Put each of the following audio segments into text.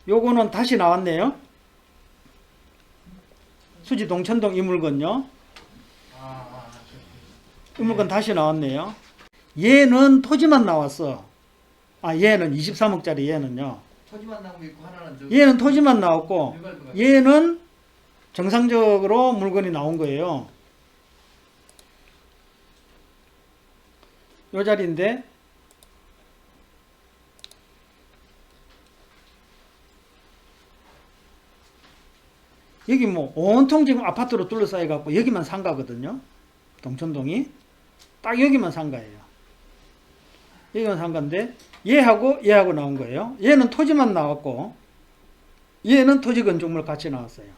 요거는 다시 나왔네요. 수지 동천동 이 물건요. 이 물건 다시 나왔네요. 얘는 토지만 나왔어. 얘는 23억짜리 얘는요. 토지만 나온 게 있고 하나는 얘는 토지만 나왔고 얘는 정상적으로 물건이 나온 거예요. 요 자리인데 여기 뭐 온통 지금 아파트로 둘러싸여 갖고 여기만 상가거든요. 동천동이 딱 여기만 상가예요. 여기만 상가인데 얘하고 나온 거예요. 얘는 토지만 나왔고 얘는 토지 건축물 같이 나왔어요.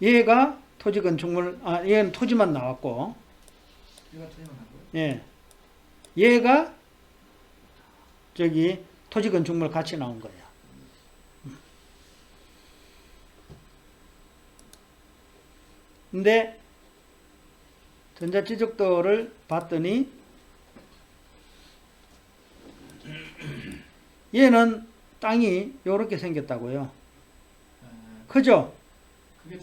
얘가 토지 건축물 얘는 토지만 나왔고 얘가 토지만 나고요. 예. 얘가 저기 토지 건축물 같이 나온 거예요. 근데 전자지적도를 봤더니 얘는 땅이 요렇게 생겼다고요. 크죠?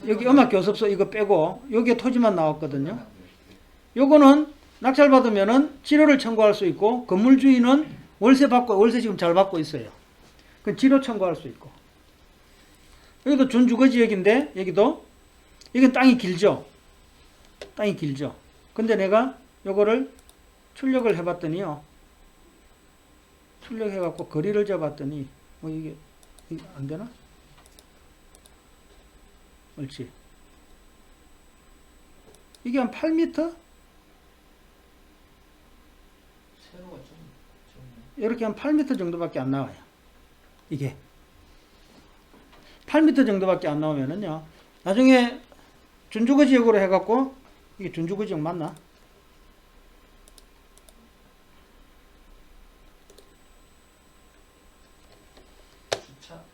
여기 음악교습소 이거 빼고 여기에 토지만 나왔거든요. 요거는 낙찰받으면은 지료를 청구할 수 있고 건물주인은 월세 지금 잘 받고 있어요. 그 지료 청구할 수 있고. 여기도 준주거지역인데 여긴 땅이 길죠. 땅이 길죠. 근데 내가 요거를 출력을 해봤더니요. 출력해갖고 거리를 재봤더니 뭐 이게 안 되나? 옳지. 이게 한 8m? 세로가 좀 이렇게 한 8m 정도밖에 안 나와요. 이게 8m 정도밖에 안 나오면은요. 나중에 준주거지역으로 해갖고 이게 준주거지역 맞나?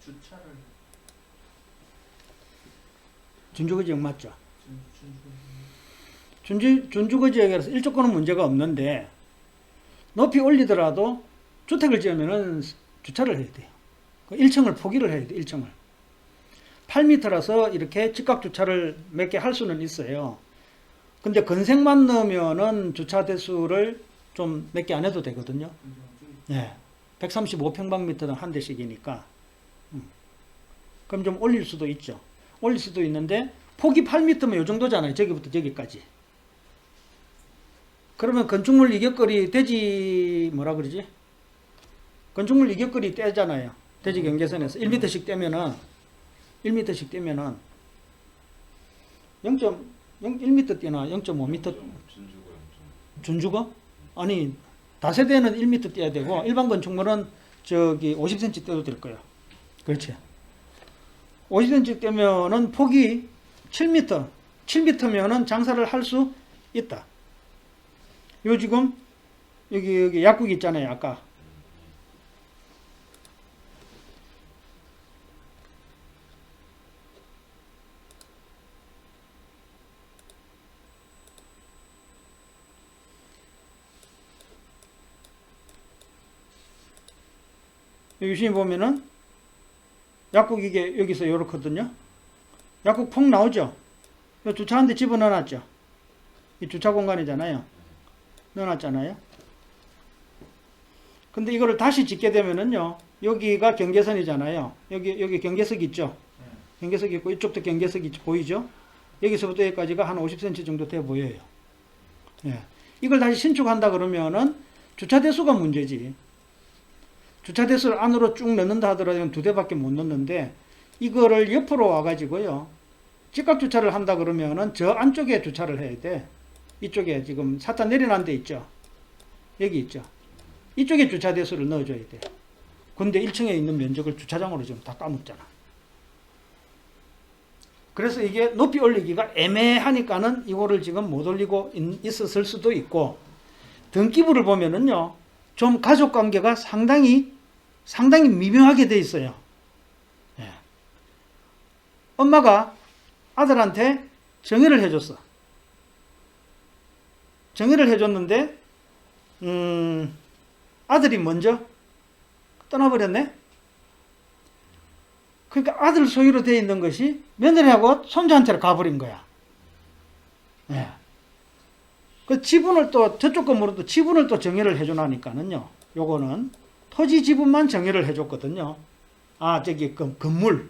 주차를 준주거지역 맞죠? 준주거지역에서 일조권은 문제가 없는데 높이 올리더라도 주택을 지으면은 주차를 해야 돼요. 1층을 포기를 해야 돼요. 1층을. 8m라서 이렇게 즉각 주차를 몇 개 할 수는 있어요. 근데 건색만 넣으면은 주차 대수를 좀 몇 개 안 해도 되거든요. 네. 135평방미터당 한 대씩이니까. 그럼 좀 올릴 수도 있죠. 올릴 수도 있는데 폭이 8m면 이 정도잖아요. 저기부터 저기까지. 그러면 건축물 이격거리 대지 뭐라 그러지? 건축물 이격거리 떼잖아요. 대지 경계선에서 1m씩 떼면은 1m씩 떼면은 0.1m 떼나 0.5m 준주거? 아니 다세대는 1m 떼야 되고 일반 건축물은 저기 50cm 떼도 될 거예요. 그렇지. 50cm 떼면은 폭이 7m, 7m면은 장사를 할 수 있다. 요 지금 여기 약국이 있잖아요. 아까 유심히 보면은 약국 이게 여기서 요렇거든요. 약국 폭 나오죠. 주차한 데 집어넣어놨죠. 이 주차 공간이잖아요. 넣어놨잖아요. 근데 이거를 다시 짓게 되면은요. 여기가 경계선이잖아요. 여기 경계석 있죠. 경계석 있고 이쪽도 경계석 있죠. 보이죠? 여기서부터 여기까지가 한 50cm 정도 돼 보여요. 예. 이걸 다시 신축한다 그러면은 주차 대수가 문제지. 주차 대수를 안으로 쭉 넣는다 하더라도 2대밖에 못 넣는데 이거를 옆으로 와가지고요. 직각 주차를 한다 그러면은 저 안쪽에 주차를 해야 돼. 이쪽에 지금 사타 내려놓은 데 있죠. 여기 있죠. 이쪽에 주차 대수를 넣어줘야 돼. 근데 1층에 있는 면적을 주차장으로 지금 다 까먹잖아. 그래서 이게 높이 올리기가 애매하니까는 이거를 지금 못 올리고 있었을 수도 있고 등기부를 보면은요. 좀 가족 관계가 상당히 미묘하게 돼 있어요. 예. 엄마가 아들한테 정의를 해줬어. 정의를 해줬는데 아들이 먼저 떠나버렸네. 그러니까 아들 소유로 되어 있는 것이 며느리하고 손자한테로 가버린 거야. 예. 그 지분을 또 저쪽 건물도 지분을 또 정의를 해주나니까는요. 요거는 토지 지분만 정의를 해줬거든요. 아 저기 건물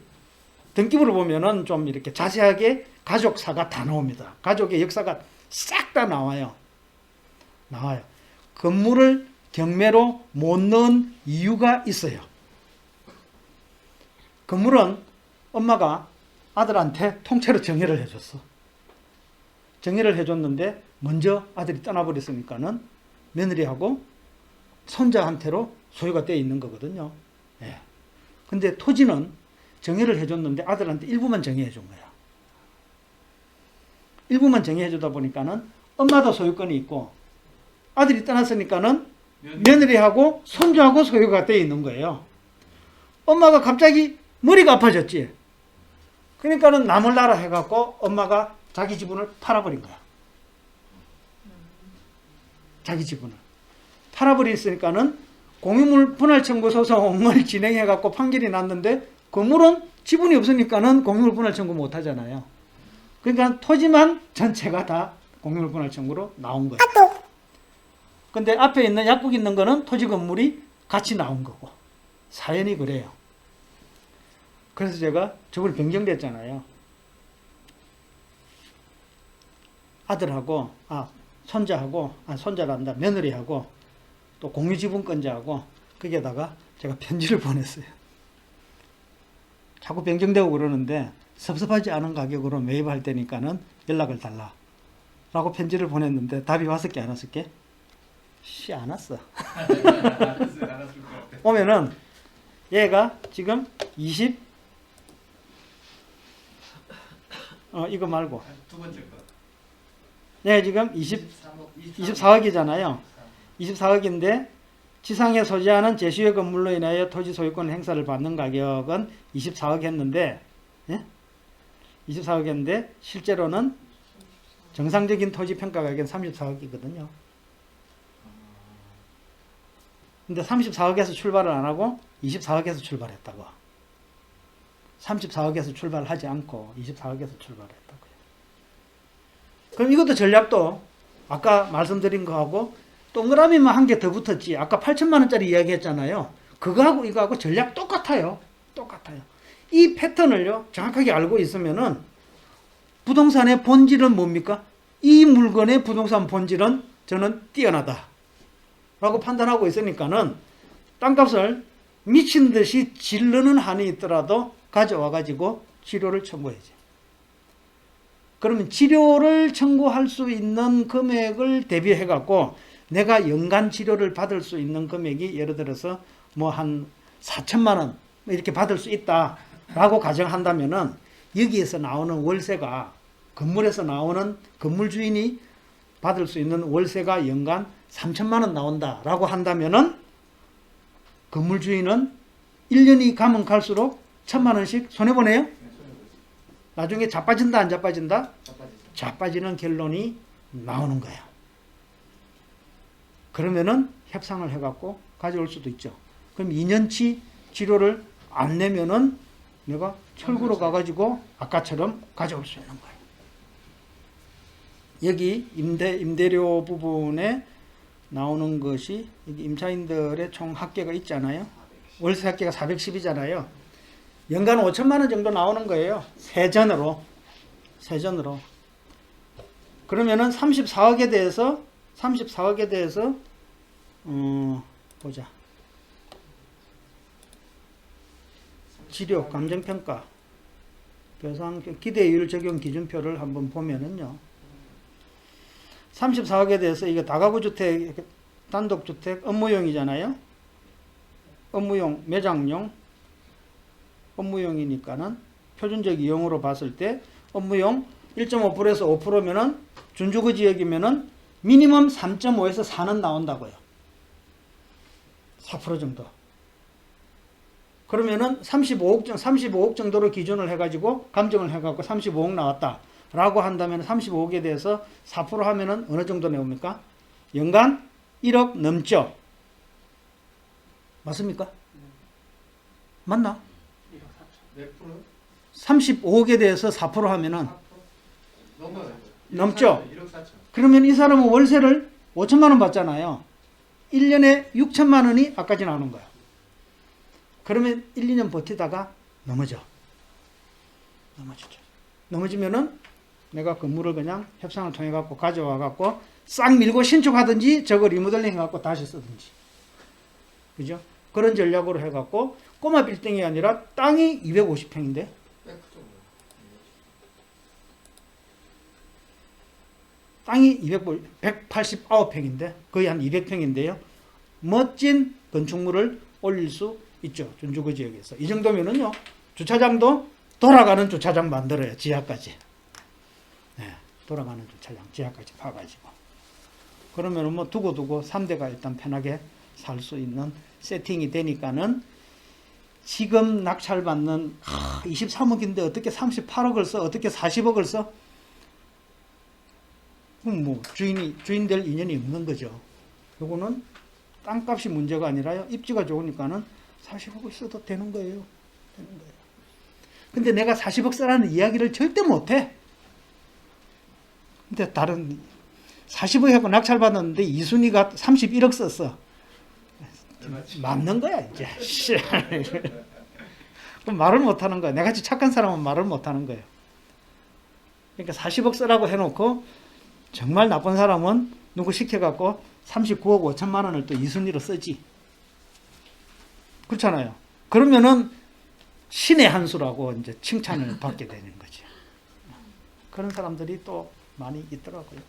등기부를 보면은 좀 이렇게 자세하게 가족사가 다 나옵니다. 가족의 역사가 싹 다 나와요. 건물을 경매로 못 넣은 이유가 있어요. 건물은 엄마가 아들한테 통째로 정의를 해줬어. 정의를 해줬는데 먼저 아들이 떠나버렸으니까는 며느리하고 손자한테로 소유가 되어 있는 거거든요. 예. 근데 토지는 정의를 해줬는데 아들한테 일부만 정의해 준 거야. 일부만 정의해 주다 보니까는 엄마도 소유권이 있고 아들이 떠났으니까는 며느리하고 손주하고 소유가 되어 있는 거예요. 엄마가 갑자기 머리가 아파졌지. 그러니까는 남을 나라 해갖고 엄마가 자기 지분을 팔아버린 거야. 자기 지분을. 팔아버렸으니까는 공유물 분할 청구 소송을 진행해갖고 판결이 났는데 건물은 지분이 없으니까는 공유물 분할 청구 못 하잖아요. 그러니까 토지만 전체가 다 공유물 분할 청구로 나온 거예요. 근데 앞에 있는 약국 있는 거는 토지 건물이 같이 나온 거고. 사연이 그래요. 그래서 제가 저번에 변경됐잖아요. 아들하고, 손자하고, 손자란다, 며느리하고, 또 공유지분권자하고, 거기에다가 제가 편지를 보냈어요. 자꾸 변경되고 그러는데, 섭섭하지 않은 가격으로 매입할 때니까는 연락을 달라. 라고 편지를 보냈는데, 답이 왔을 게 안 왔을 게? 안 왔어. 오면은, 얘가 지금 이거 말고. 두 번째 거. 얘가 지금 24억이잖아요. 24억인데 지상에 소지하는 제시의 건물로 인하여 토지 소유권 행사를 받는 가격은 24억 했는데, 예? 24억 했는데 실제로는 정상적인 토지 평가 가격은 34억이거든요. 근데 34억에서 출발을 안 하고 24억에서 출발했다고. 34억에서 출발하지 않고 24억에서 출발했다고요. 그럼 이것도 전략도 아까 말씀드린 거하고 동그라미만 한 개 더 붙었지. 아까 8천만 원짜리 이야기 했잖아요. 그거하고 이거하고 전략 똑같아요. 똑같아요. 이 패턴을요, 정확하게 알고 있으면은 부동산의 본질은 뭡니까? 이 물건의 부동산 본질은 저는 뛰어나다. 라고 판단하고 있으니까는 땅값을 미친 듯이 지르는 한이 있더라도 가져와가지고 치료를 청구해야지. 그러면 치료를 청구할 수 있는 금액을 대비해갖고 내가 연간 치료를 받을 수 있는 금액이 예를 들어서 뭐 한 4천만 원 이렇게 받을 수 있다라고 가정한다면은 여기에서 나오는 월세가 건물에서 나오는 건물 주인이 받을 수 있는 월세가 연간 3천만 원 나온다라고 한다면은 건물 주인은 1년이 가면 갈수록 1,000만 원씩 손해보네요. 나중에 자빠진다 안 자빠진다? 자빠지는 결론이 나오는 거예요. 그러면은 협상을 해갖고 가져올 수도 있죠. 그럼 2년치 치료를 안 내면은 내가 철구로 가가지고 아까처럼 가져올 수 있는 거예요. 여기 임대료 부분에 나오는 것이 임차인들의 총 합계가 있잖아요. 월세 합계가 410이잖아요. 연간 5천만 원 정도 나오는 거예요. 세전으로. 그러면은 34억에 대해서 보자. 지료, 감정평가, 배상, 기대율 적용 기준표를 한번 보면은요. 34억에 대해서 이거 다가구 주택, 단독주택, 업무용이잖아요. 업무용, 매장용, 업무용이니까는 표준적 이용으로 봤을 때 업무용 1.5%에서 5%면은 준주거 지역이면은 미니멈 3.5에서 4는 나온다고요. 4% 정도. 그러면은 35억 정도로 기준을 해가지고 감정을 해갖고 35억 나왔다. 라고 한다면 35억에 대해서 4% 하면은 어느 정도 나옵니까? 연간 1억 넘죠. 맞습니까? 맞나? 몇 프로? 35억에 대해서 4% 하면은 넘어요. 넘죠? 1억 4천. 그러면 이 사람은 월세를 5천만 원 받잖아요. 1년에 6천만 원이 아까지 나오는 거야. 그러면 1, 2년 버티다가 넘어지죠. 넘어지면은 내가 건물을 그냥 협상을 통해 갖고 가져와 갖고 싹 밀고 신축하든지 저거 리모델링 해 갖고 다시 쓰든지. 그죠? 그런 전략으로 해 갖고 꼬마 빌딩이 아니라 땅이 250평인데 땅이 189평인데 거의 한 200평인데요. 멋진 건축물을 올릴 수 있죠. 준주거 지역에서. 이 정도면은요. 주차장도 돌아가는 주차장 만들어요. 지하까지. 네, 돌아가는 주차장 지하까지 파가지고. 그러면은 뭐 두고두고 3대가 일단 편하게 살 수 있는 세팅이 되니까는 지금 낙찰받는 23억인데 어떻게 38억을 써? 어떻게 40억을 써? 그럼 뭐 주인 될 인연이 없는 거죠. 요거는 땅값이 문제가 아니라요. 입지가 좋으니까는 40억을 써도 되는 거예요. 근데 내가 40억 쓰라는 이야기를 절대 못 해. 근데 다른 40억 하고 낙찰 받았는데 이순이가 31억 썼어. 맞는 거야, 이제. 그럼 말을 못 하는 거야. 내같이 착한 사람은 말을 못 하는 거예요. 그러니까 40억 쓰라고 해놓고 정말 나쁜 사람은 누구 시켜갖고 39억 5천만 원을 또 이순위로 쓰지. 그렇잖아요. 그러면은 신의 한 수라고 이제 칭찬을 받게 되는 거죠. 그런 사람들이 또 많이 있더라고요.